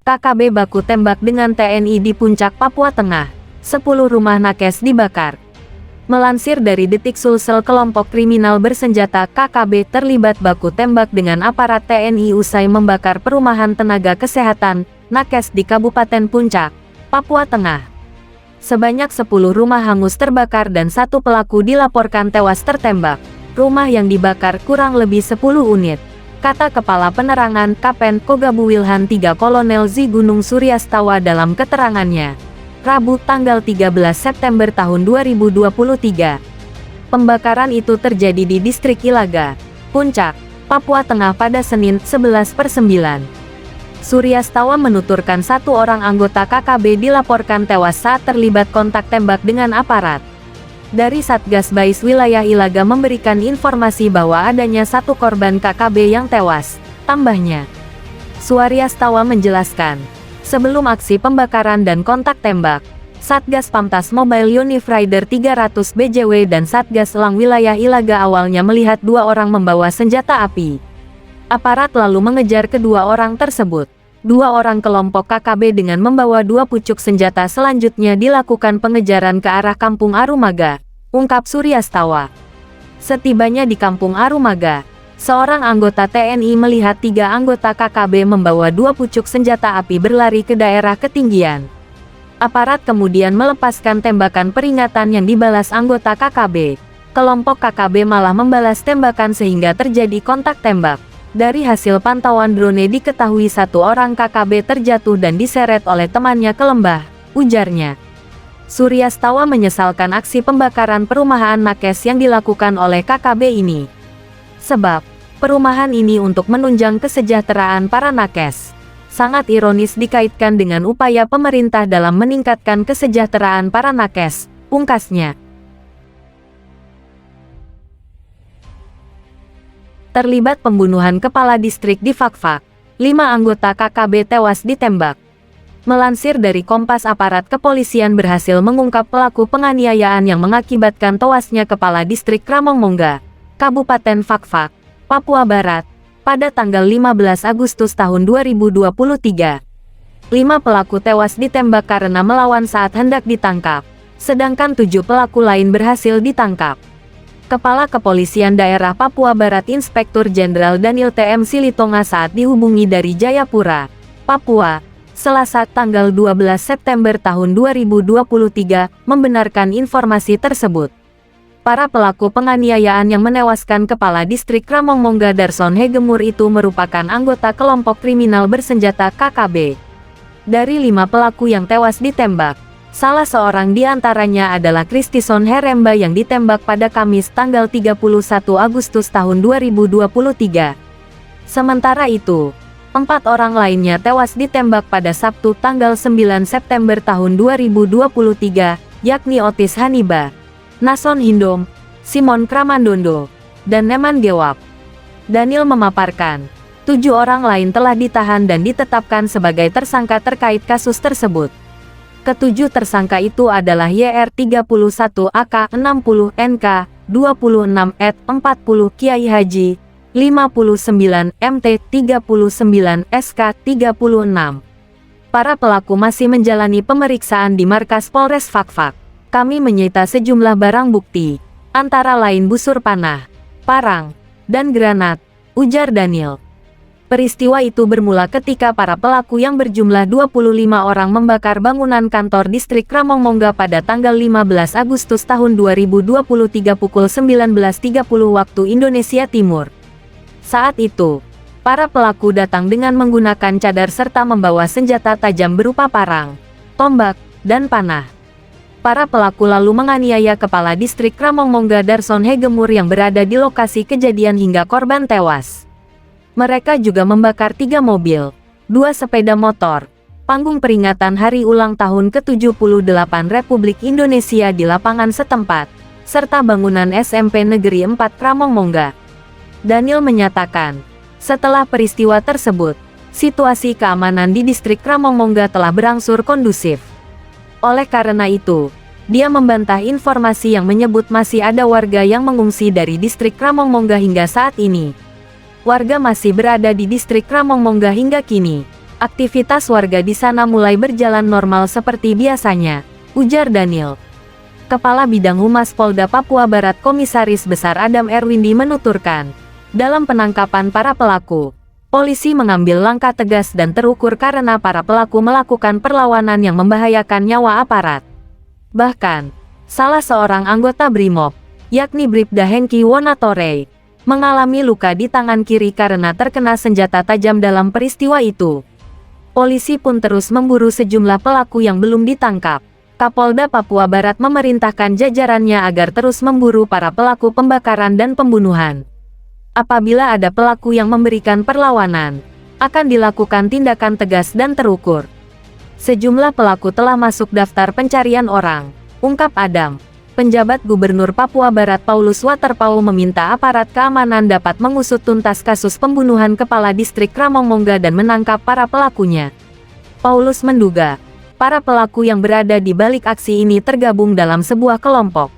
KKB baku tembak dengan TNI di Puncak, Papua Tengah. 10 rumah nakes dibakar. Melansir dari Detik Sulsel, kelompok kriminal bersenjata KKB terlibat baku tembak dengan aparat TNI usai membakar perumahan tenaga kesehatan nakes di Kabupaten Puncak, Papua Tengah. Sebanyak 10 rumah hangus terbakar dan 1 pelaku dilaporkan tewas tertembak. Rumah yang dibakar kurang lebih 10 unit, kata Kepala Penerangan Kapen Kogabu Wilhan III Kolonel Zi Gunung Suryastawa dalam keterangannya, Rabu tanggal 13 September tahun 2023. Pembakaran itu terjadi di Distrik Ilaga, Puncak, Papua Tengah pada Senin 11/9. Suryastawa menuturkan 1 orang anggota KKB dilaporkan tewas saat terlibat kontak tembak dengan aparat. Dari Satgas Bais Wilayah Ilaga memberikan informasi bahwa adanya 1 korban KKB yang tewas, tambahnya. Suryastawa menjelaskan, sebelum aksi pembakaran dan kontak tembak, Satgas Pamtas Mobile Unit Rider 300 BJW dan Satgas Elang Wilayah Ilaga awalnya melihat 2 orang membawa senjata api. Aparat lalu mengejar kedua orang tersebut. 2 orang kelompok KKB dengan membawa 2 pucuk senjata selanjutnya dilakukan pengejaran ke arah Kampung Arumaga, ungkap Suryastawa. Setibanya di Kampung Arumaga, seorang anggota TNI melihat 3 anggota KKB membawa 2 pucuk senjata api berlari ke daerah ketinggian. Aparat kemudian melepaskan tembakan peringatan yang dibalas anggota KKB. Kelompok KKB malah membalas tembakan sehingga terjadi kontak tembak. Dari hasil pantauan drone diketahui 1 orang KKB terjatuh dan diseret oleh temannya ke lembah, ujarnya. Suryastawa menyesalkan aksi pembakaran perumahan nakes yang dilakukan oleh KKB ini. Sebab, perumahan ini untuk menunjang kesejahteraan para nakes. Sangat ironis dikaitkan dengan upaya pemerintah dalam meningkatkan kesejahteraan para nakes, pungkasnya. Terlibat pembunuhan kepala distrik di Fakfak, 5 anggota KKB tewas ditembak. Melansir dari Kompas, aparat kepolisian berhasil mengungkap pelaku penganiayaan yang mengakibatkan tewasnya kepala distrik Kramongmongga, Kabupaten Fakfak, Papua Barat, pada tanggal 15 Agustus tahun 2023. 5 pelaku tewas ditembak karena melawan saat hendak ditangkap, sedangkan 7 pelaku lain berhasil ditangkap. Kepala Kepolisian Daerah Papua Barat Inspektur Jenderal Daniel T.M. Silitonga saat dihubungi dari Jayapura, Papua, Selasa tanggal 12 September tahun 2023, membenarkan informasi tersebut. Para pelaku penganiayaan yang menewaskan Kepala Distrik Kramongmongga Darson Hegemur itu merupakan anggota kelompok kriminal bersenjata KKB. Dari 5 pelaku yang tewas ditembak, salah seorang di antaranya adalah Kristison Heremba yang ditembak pada Kamis tanggal 31 Agustus tahun 2023. Sementara itu, 4 orang lainnya tewas ditembak pada Sabtu tanggal 9 September tahun 2023, yakni Otis Haniba, Nason Hindom, Simon Kramandondo, dan Neman Gewap. Daniel memaparkan, 7 orang lain telah ditahan dan ditetapkan sebagai tersangka terkait kasus tersebut. Ketujuh tersangka itu adalah YR31 AK 60 NK 26 @ 40 Kiai Haji 59 MT 39 SK 36. Para pelaku masih menjalani pemeriksaan di markas Polres Fakfak. Kami menyita sejumlah barang bukti, antara lain busur panah, parang, dan granat, ujar Daniel. Peristiwa itu bermula ketika para pelaku yang berjumlah 25 orang membakar bangunan kantor distrik Kramongmongga pada tanggal 15 Agustus tahun 2023 pukul 19.30 waktu Indonesia Timur. Saat itu, para pelaku datang dengan menggunakan cadar serta membawa senjata tajam berupa parang, tombak, dan panah. Para pelaku lalu menganiaya Kepala Distrik Kramongmongga Darson Hegemur yang berada di lokasi kejadian hingga korban tewas. Mereka juga membakar 3 mobil, 2 sepeda motor, panggung peringatan hari ulang tahun ke-78 Republik Indonesia di lapangan setempat, serta bangunan SMP Negeri 4 Kramongmongga. Daniel menyatakan, setelah peristiwa tersebut, situasi keamanan di distrik Kramongmongga telah berangsur kondusif. Oleh karena itu, dia membantah informasi yang menyebut masih ada warga yang mengungsi dari distrik Kramongmongga hingga saat ini. Warga masih berada di distrik Kramongmongga hingga kini. Aktivitas warga di sana mulai berjalan normal seperti biasanya, ujar Daniel. Kepala Bidang Humas Polda Papua Barat Komisaris Besar Adam Erwindi menuturkan, dalam penangkapan para pelaku, polisi mengambil langkah tegas dan terukur karena para pelaku melakukan perlawanan yang membahayakan nyawa aparat. Bahkan, salah seorang anggota BRIMOB, yakni Bribda Hengki Wonatore, mengalami luka di tangan kiri karena terkena senjata tajam dalam peristiwa itu. Polisi pun terus memburu sejumlah pelaku yang belum ditangkap. Kapolda Papua Barat memerintahkan jajarannya agar terus memburu para pelaku pembakaran dan pembunuhan. Apabila ada pelaku yang memberikan perlawanan, akan dilakukan tindakan tegas dan terukur. Sejumlah pelaku telah masuk daftar pencarian orang, ungkap Adam. Penjabat Gubernur Papua Barat Paulus Waterpauw meminta aparat keamanan dapat mengusut tuntas kasus pembunuhan Kepala Distrik Kramongmongga dan menangkap para pelakunya. Paulus menduga, para pelaku yang berada di balik aksi ini tergabung dalam sebuah kelompok.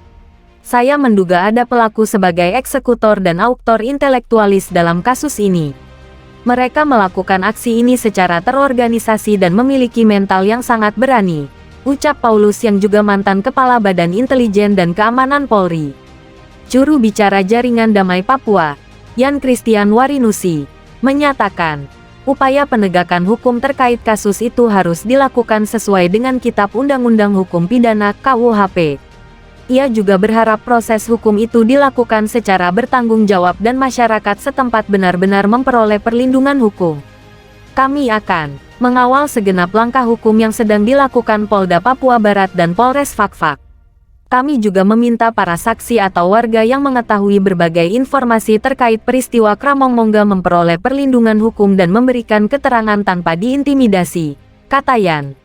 Saya menduga ada pelaku sebagai eksekutor dan auktor intelektualis dalam kasus ini. Mereka melakukan aksi ini secara terorganisasi dan memiliki mental yang sangat berani, ucap Paulus yang juga mantan Kepala Badan Intelijen dan Keamanan Polri. Juru bicara Jaringan Damai Papua, Yan Christian Warinusi, menyatakan, upaya penegakan hukum terkait kasus itu harus dilakukan sesuai dengan Kitab Undang-Undang Hukum Pidana (KUHP). Ia juga berharap proses hukum itu dilakukan secara bertanggung jawab dan masyarakat setempat benar-benar memperoleh perlindungan hukum. Kami akan mengawal segenap langkah hukum yang sedang dilakukan Polda Papua Barat dan Polres Fakfak. Kami juga meminta para saksi atau warga yang mengetahui berbagai informasi terkait peristiwa Kramongmongga memperoleh perlindungan hukum dan memberikan keterangan tanpa diintimidasi, kata Yan.